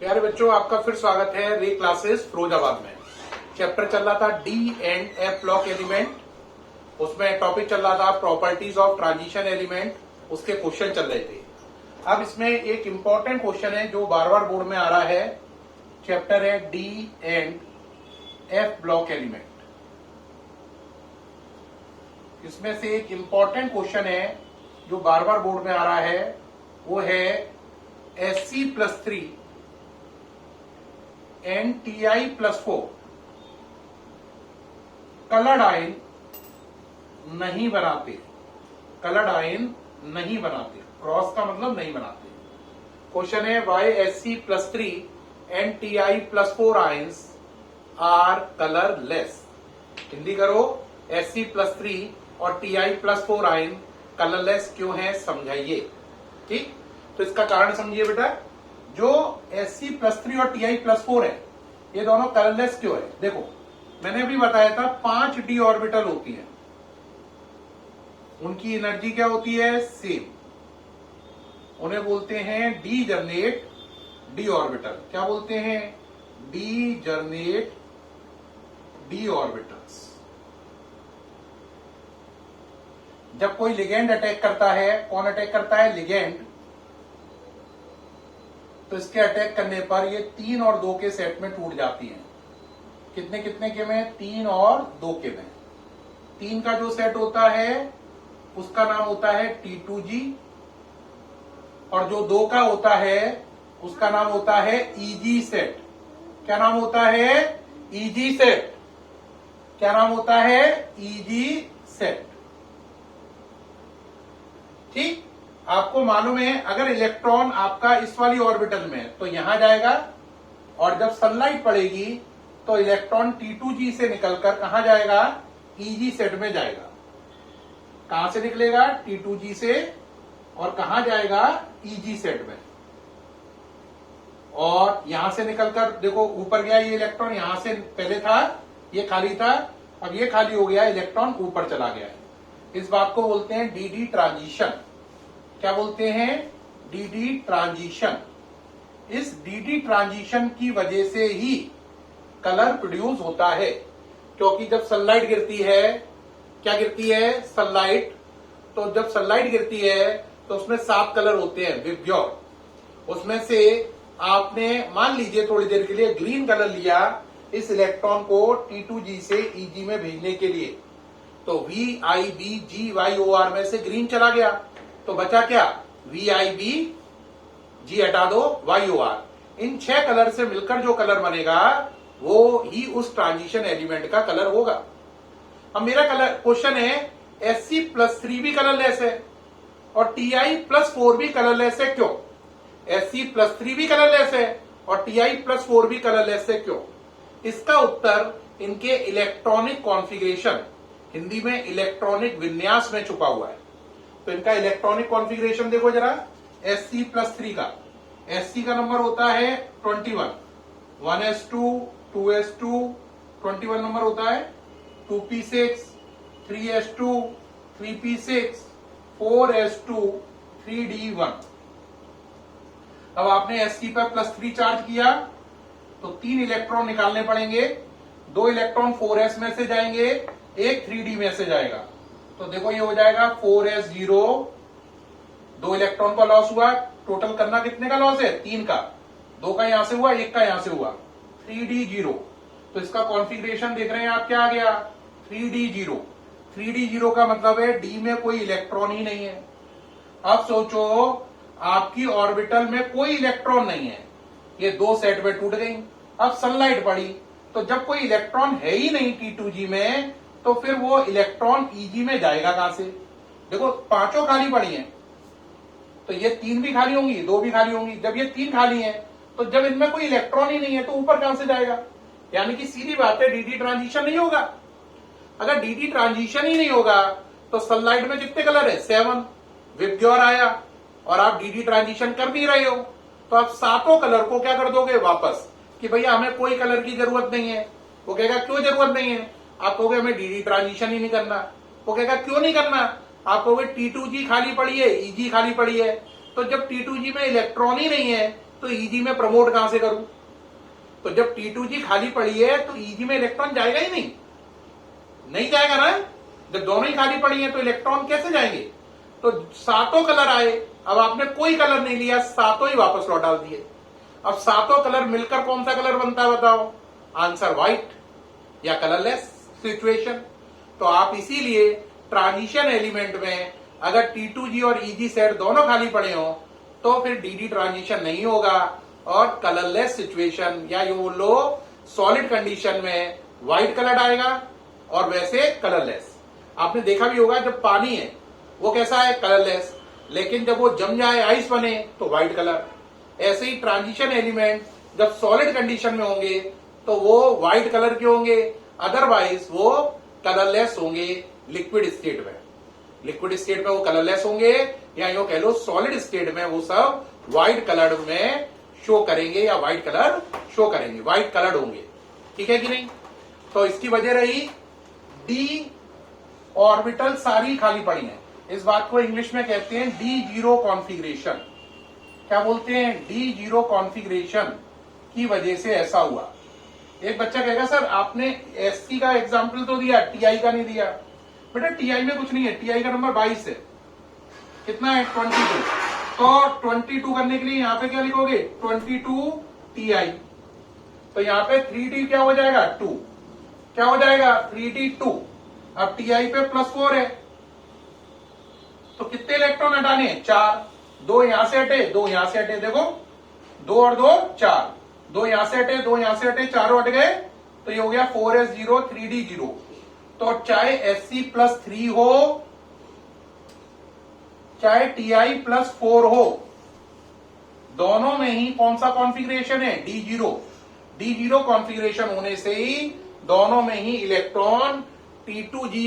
प्यारे बच्चों, आपका फिर स्वागत है रे क्लासेस फिरोजाबाद में। चैप्टर चल रहा था D and F block element. उसमें टॉपिक चल रहा था प्रॉपर्टीज ऑफ ट्रांजिशन एलिमेंट। उसके क्वेश्चन चल रहे थे। अब इसमें एक इंपॉर्टेंट क्वेश्चन है जो बार बार बोर्ड में आ रहा है। चैप्टर है D and F block element. इसमें से एक इंपॉर्टेंट क्वेश्चन है जो बार बार बोर्ड में आ रहा है, वो है Sc+3 Nti+4 कलर्ड आयन नहीं बनाते। कलर्ड आयन नहीं बनाते, क्रॉस का मतलब नहीं बनाते। क्वेश्चन है why Sc+3 Nti+4 ions are colourless. Hindi करो, Sc+3 और Ti+4 आयन कलरलेस क्यों है, समझाइए। ठीक, तो इसका कारण समझिए बेटा। जो Sc+3 और Ti+4 है, ये दोनों कलरलेस क्यों है? देखो, मैंने भी बताया था 5 d ऑर्बिटल होती है, उनकी एनर्जी क्या होती है? सेम। उन्हें बोलते हैं डी जर्नेट डी ऑर्बिटल। क्या बोलते हैं? Degenerate d orbitals. जब कोई लिगेंड अटैक करता है, कौन अटैक करता है? लिगेंड। तो इसके अटैक करने पर ये 3 और 2 के सेट में टूट जाती हैं। कितने कितने के में? 3 और 2 के में। 3 का जो सेट होता है उसका नाम होता है T2G, और जो 2 का होता है उसका नाम होता है EG सेट। क्या नाम होता है? EG set. क्या नाम होता है? EG set. ठीक, आपको मालूम है अगर इलेक्ट्रॉन आपका इस वाली ऑर्बिटल में तो यहां जाएगा, और जब सनलाइट पड़ेगी तो इलेक्ट्रॉन T2G से निकलकर कहां जाएगा? EG सेट में जाएगा। कहां से निकलेगा? T2G से, और कहां जाएगा? EG सेट में। और यहां से निकलकर देखो ऊपर गया ये इलेक्ट्रॉन, यहां से पहले था ये खाली था, अब ये खाली हो गया, इलेक्ट्रॉन ऊपर चला गया है। इस बात को बोलते हैं डीडी ट्रांजिशन। क्या बोलते हैं? DD transition. इस डीडी ट्रांजिशन की वजह से ही कलर प्रोड्यूस होता है, क्योंकि जब सनलाइट गिरती है, क्या गिरती है? सनलाइट। तो जब सनलाइट गिरती है तो उसमें 7 कलर होते हैं, विब्योर। उसमें से आपने मान लीजिए थोड़ी देर के लिए ग्रीन कलर लिया इस इलेक्ट्रॉन को T2G से EG में भेजने के लिए, तो VIBGYOR में से ग्रीन चला गया, तो बचा क्या? VIB, G हटा दो, YOR। इन 6 कलर से मिलकर जो कलर बनेगा वो ही उस ट्रांजिशन एलिमेंट का कलर होगा। अब मेरा कलर क्वेश्चन है Sc+3 भी कलरलेस है और Ti+4 भी कलरलेस है, क्यों? Sc+3 भी कलरलेस है और Ti+4 भी कलरलेस है, क्यों? इसका उत्तर इनके इलेक्ट्रॉनिक कॉन्फ़िगरेशन, हिंदी में इलेक्ट्रॉनिक विन्यास में छुपा हुआ है। तो इनका इलेक्ट्रॉनिक कॉन्फ़िगरेशन देखो जरा। Sc+3 का Sc का नंबर होता है 21, 1s2, 2s2, 21 नंबर होता है, 2p6, 3s2, 3p6, 4s2, 3d1। अब आपने Sc पर +3 चार्ज किया तो 3 इलेक्ट्रॉन निकालने पड़ेंगे। 2 इलेक्ट्रॉन 4s में से जाएंगे, एक 3d में से जाएगा। तो देखो ये हो जाएगा 4s0, 2 इलेक्ट्रॉन का लॉस हुआ। टोटल करना कितने का लॉस है? 3 का। 2 का यहां से हुआ, 1 का यहां से हुआ, 3d0। तो इसका कॉन्फ़िगरेशन देख रहे हैं आप, क्या आ गया? 3d0। 3d0 का मतलब है d में कोई इलेक्ट्रॉन ही नहीं है। अब सोचो आपकी ऑर्बिटल में कोई इलेक्ट्रॉन नहीं है, ये 2 सेट में टूट गई। अब सनलाइट पड़ी तो जब कोई इलेक्ट्रॉन है ही नहीं T2G में, तो फिर वो इलेक्ट्रॉन EG में जाएगा कहां से? देखो 5 खाली पड़ी हैं, तो ये 3 भी खाली होंगी, 2 भी खाली होंगी। जब ये 3 खाली हैं, तो जब इनमें कोई इलेक्ट्रॉन ही नहीं है तो ऊपर कहां से जाएगा? यानी कि सीधी बात है, डीडी ट्रांजिशन नहीं होगा। अगर डीडी ट्रांजिशन ही नहीं होगा तो सनलाइट में कितने कलर है? 7। विब्योर आया और आप डीडी ट्रांजिशन कर नहीं रहे हो, तो आप 7 कलर को क्या कर दोगे? वापस, कि भैया हमें कोई कलर की जरूरत नहीं है। वो कहेगा क्यों जरूरत नहीं है? आप कहोगे हमें डीडी ट्रांजिशन ही नहीं करना। वो कहेगा क्यों नहीं करना? आप कहोगे T2G खाली पड़ी है, EG खाली पड़ी है। तो जब T2G में इलेक्ट्रॉन ही नहीं है तो Eg में प्रमोट कहां से करूं? तो जब T2G खाली पड़ी है तो Eg में इलेक्ट्रॉन जाएगा ही नहीं जाएगा ना। जब दोनों ही खाली पड़ी है तो इलेक्ट्रॉन कैसे जाएंगे? तो सातों कलर आए, अब आपने कोई कलर नहीं लिया, सातों ही वापस लौट डाल दिए। अब सातों कलर मिलकर कौन सा कलर बनता है बताओ? आंसर व्हाइट या कलरलेस सिचुएशन। तो आप इसीलिए ट्रांजिशन एलिमेंट में अगर T2G और Eg सेट दोनों खाली पड़े हो तो फिर DD ट्रांजिशन नहीं होगा और कलरलेस सिचुएशन या यूं बोल लो सॉलिड कंडीशन में व्हाइट कलर आएगा और वैसे कलरलेस। आपने देखा भी होगा जब पानी है वो कैसा है? कलरलेस। लेकिन जब वो जम जाए, आइस बने, तो व्हाइट कलर। ऐसे ही ट्रांजिशन एलिमेंट जब सॉलिड कंडीशन में होंगे तो वो व्हाइट कलर के होंगे, अदरवाइज वो कलरलेस होंगे लिक्विड स्टेट में। लिक्विड स्टेट में वो कलरलेस होंगे या यूं कह लो सॉलिड स्टेट में वो सब व्हाइट कलर में शो करेंगे या व्हाइट कलर शो करेंगे, व्हाइट कलर्ड होंगे। ठीक है कि नहीं? तो इसकी वजह रही डी ऑर्बिटल सारी खाली पड़ी हैं। इस बात को इंग्लिश में कहते हैं D0 कॉन्फ़िगरेशन। क्या बोलते हैं? D0 कॉन्फ़िगरेशन की वजह से ऐसा हुआ। एक बच्चा कहेगा सर आपने SC का एग्जाम्पल तो दिया, TI का नहीं दिया। बेटा TI में कुछ नहीं है, TI का नंबर 22 है। कितना है? 22। तो 22 करने के लिए यहां पे क्या लिखोगे? 22 TI। तो यहां पे 3D क्या हो जाएगा? 2। क्या हो जाएगा? 3D 2। अब TI पे +4 है तो कितने इलेक्ट्रॉन हटाने हैं? 4। 2 यहां से हटे, 2 यहां से हटे। देखो 2 और 2 4, 2 यहां से हटे, 2 यहां से हटे, चारों हट गए तो ये हो गया 4s0 3d0। तो चाहे Sc+3 हो चाहे Ti+4 हो, दोनों में ही कौन सा कॉन्फ़िगरेशन है? D0। D0 कॉन्फ़िगरेशन होने से ही दोनों में ही इलेक्ट्रॉन T2G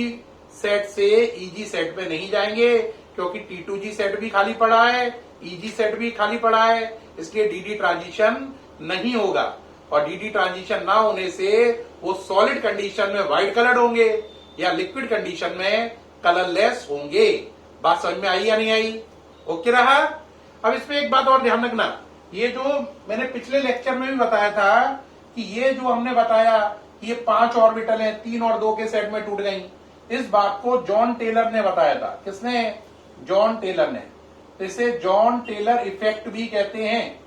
सेट से Eg सेट पे नहीं जाएंगे क्योंकि T2G सेट भी खाली पड़ा है, Eg सेट भी खाली पड़ा है, इसलिए DD ट्रांजिशन नहीं होगा। और DD ट्रांजिशन ना होने से वो सॉलिड कंडीशन में व्हाइट कलर्ड होंगे या लिक्विड कंडीशन में कलरलेस होंगे। बात समझ में आई या नहीं आई? ओके रहा? अब इसमें एक बात और ध्यान रखना, ये जो मैंने पिछले लेक्चर में भी बताया था कि ये जो हमने बताया ये 5 ऑर्बिटल हैं, 3 और 2 के सेट में टूट गई, इस बात को जॉन टेलर ने बताया था। किसने? जॉन टेलर ने। तो इसे जॉन टेलर इफेक्ट भी कहते हैं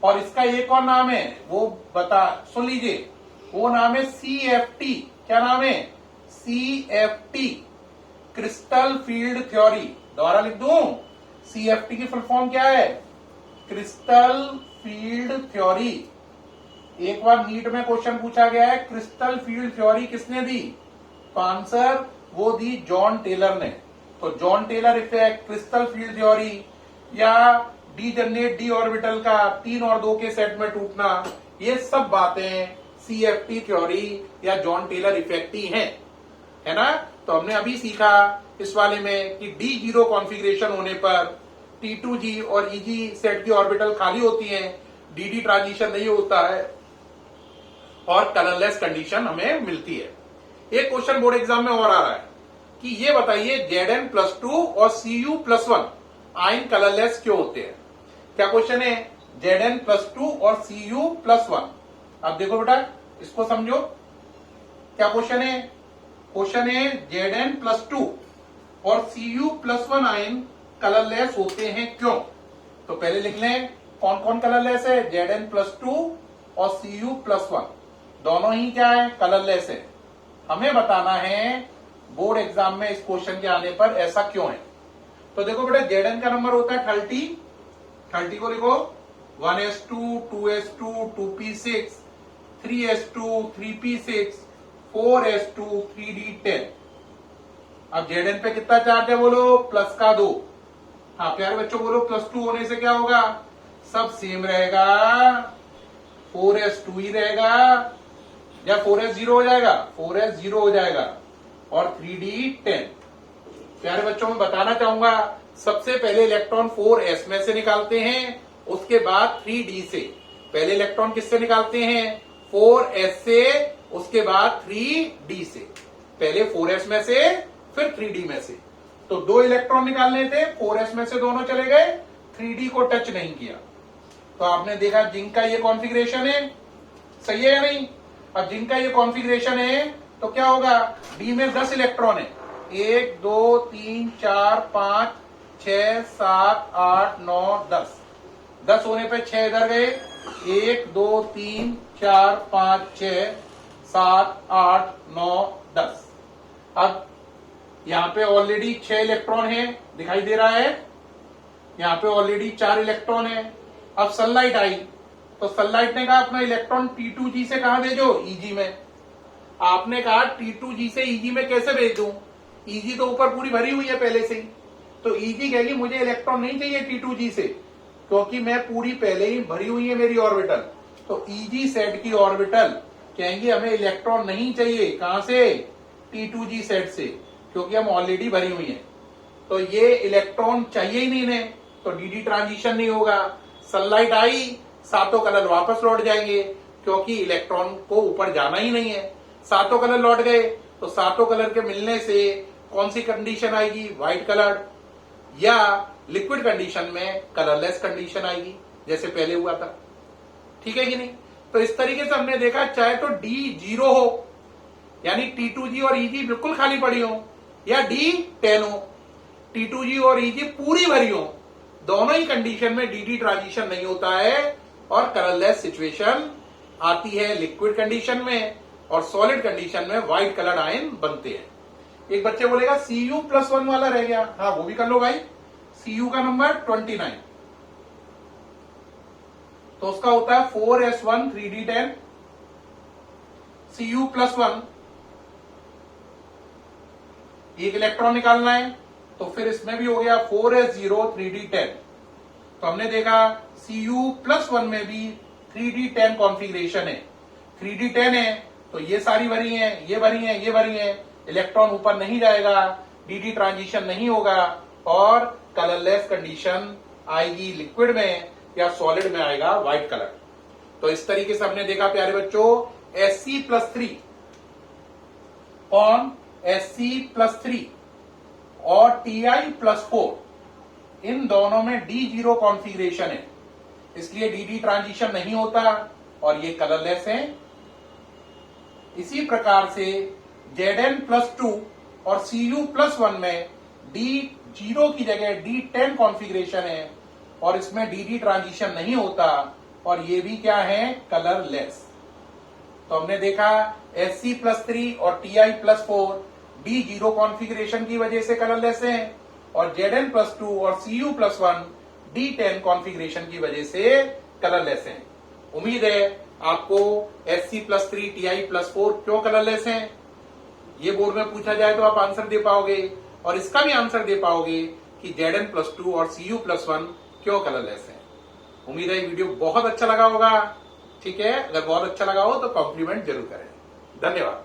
और इसका एक और नाम है, वो सुन लीजिए, वो नाम है CFT। क्या नाम है? CFT, crystal field theory. दोबारा लिख दूं, CFT की फुल फॉर्म क्या है? Crystal field theory. एक बार नीट में क्वेश्चन पूछा गया है क्रिस्टल फील्ड थ्योरी किसने दी? तो आंसर वो दी जॉन टेलर ने। तो Jahn Teller effect, crystal field theory या डी जनरेट डी ऑर्बिटल का 3 और 2 के सेट में टूटना, ये सब बातें CFT थ्योरी या जॉन टेलर इफेक्ट ही हैं, है ना? तो हमने अभी सीखा इस वाले में कि D0 कॉन्फ़िगरेशन होने पर T2G और Eg सेट की ऑर्बिटल खाली होती हैं, DD ट्रांजिशन नहीं होता है और कलरलेस कंडीशन हमें मिलती है। एक क्वेश्चन बोर्ड एग्जाम में और आ रहा है कि ये बताइए Zn+2 और Cu+1 आयन कलरलेस क्यों होते हैं? क्या क्वेश्चन है? Zn+2 और Cu+1। अब देखो बेटा इसको समझो, क्या क्वेश्चन है? क्वेश्चन है Zn+2 और Cu+1 आयन कलरलेस होते हैं क्यों? तो पहले लिख लें कौन कौन कलरलेस है? Zn+2 और Cu+1 दोनों ही क्या है? कलरलेस है। हमें बताना है बोर्ड एग्जाम में इस क्वेश्चन के आने पर ऐसा क्यों है। तो देखो बेटा Zn का नंबर होता है 30 को लिखो 1s2 2s2 2p6 3s2 3p6 4s2 3d10। अब Zn पे कितना चार्ज है बोलो? प्लस का 2। हाँ प्यारे बच्चों बोलो +2 होने से क्या होगा? सब सेम रहेगा, 4s2 ही रहेगा या 4s0 हो जाएगा? 4s0 हो जाएगा और 3d10। प्यारे बच्चों में बताना चाहूंगा सबसे पहले इलेक्ट्रॉन 4s में से निकालते हैं, उसके बाद 3d से। पहले इलेक्ट्रॉन किससे निकालते हैं? 4s से, उसके बाद 3d से। पहले 4s में से फिर 3d में से। तो 2 इलेक्ट्रॉन निकालने थे, 4s में से दोनों चले गए, 3d को टच नहीं किया। तो आपने देखा जिंक का ये कॉन्फ़िगरेशन है, सही है या नहीं। अब जिंक का ये कॉन्फ़िगरेशन है तो क्या होगा, डी में 10 इलेक्ट्रॉन है, 1 2 3 4 5 6 7 8 9 10, 10 होने पे 6 इधर गए, 1 2 3 4 5 6 7 8 9 10। अब यहाँ पे ऑलरेडी 6 इलेक्ट्रॉन है, दिखाई दे रहा है, यहाँ पे ऑलरेडी 4 इलेक्ट्रॉन है। अब सनलाइट आई तो सनलाइट ने कहा अपना इलेक्ट्रॉन T2G से कहा भेजो, Eg में। आपने कहा T2G से Eg में कैसे भेज दूं, Eg तो ऊपर पूरी भरी हुई है पहले से ही, तो Eg कहेगी मुझे इलेक्ट्रॉन नहीं चाहिए T2G से, क्योंकि मैं पूरी पहले ही भरी हुई है मेरी ऑर्बिटल। तो Eg सेट की ऑर्बिटल कहेंगे हमें इलेक्ट्रॉन नहीं चाहिए, कहां से, T2G सेट से, क्योंकि हम ऑलरेडी भरी हुई है। तो ये इलेक्ट्रॉन चाहिए ही नहीं इन्हें, तो डी ट्रांजिशन नहीं होगा। सनलाइट आई, सातों कलर वापस लौट जाएंगे, क्योंकि इलेक्ट्रॉन को ऊपर जाना ही नहीं है। सातों कलर लौट गए तो सातों कलर के मिलने से कौन सी कंडीशन आएगी, व्हाइट कलर, या लिक्विड कंडीशन में कलरलेस कंडीशन आएगी, जैसे पहले हुआ था। ठीक है कि नहीं। तो इस तरीके से हमने देखा, चाहे तो डी 0 हो, यानी T2G और Eg बिल्कुल खाली पड़ी हो, या डी 10 हो, T2G और Eg पूरी भरी हो, दोनों ही कंडीशन में डी ट्रांजिशन नहीं होता है और कलरलेस सिचुएशन आती है लिक्विड कंडीशन में, और सॉलिड कंडीशन में व्हाइट कलर आयन बनते हैं। एक बच्चे बोलेगा Cu+1 वाला रह गया, हाँ वो भी कर लो भाई। Cu का नंबर 29, तो उसका होता है 4s1 3d10। Cu+1 एक इलेक्ट्रॉन निकालना है, तो फिर इसमें भी हो गया 4s0 3d10। तो हमने देखा Cu+1 में भी 3d10 कॉन्फ़िगरेशन है, 3d10 है तो ये सारी भरी हैं, ये भरी हैं, ये भरी हैं, इलेक्ट्रॉन ऊपर नहीं जाएगा, डी ट्रांजिशन नहीं होगा, और कलरलेस कंडीशन आएगी लिक्विड में, या सॉलिड में आएगा व्हाइट कलर। तो इस तरीके से हमने देखा प्यारे बच्चों, Sc+3 और Sc+3 और Ti+4 इन दोनों में D0 कॉन्फ़िगरेशन है, इसलिए डी ट्रांजिशन नहीं होता और ये कलरलेस है। इसी प्रकार से Zn+2 और Cu+1 में D0 की जगह D10 कॉन्फ़िगरेशन है, और इसमें डी ट्रांजिशन नहीं होता, और ये भी क्या है, कलरलेस। तो हमने देखा Sc+3 और Ti+4 D0 कॉन्फ़िगरेशन की वजह से कलरलेस हैं, और Zn+2 और Cu+1 D10 कॉन्फ़िगरेशन की वजह से कलरलेस हैं। उम्मीद है आपको Sc+3 Ti+4 क्यों कलरलेस हैं, ये बोर्ड में पूछा जाए तो आप आंसर दे पाओगे, और इसका भी आंसर दे पाओगे कि Zn+2 और Cu+1 क्यों कलरलेस हैं। उम्मीद है ये वीडियो बहुत अच्छा लगा होगा। ठीक है, अगर बहुत अच्छा लगा हो तो कॉम्प्लीमेंट जरूर करें। धन्यवाद।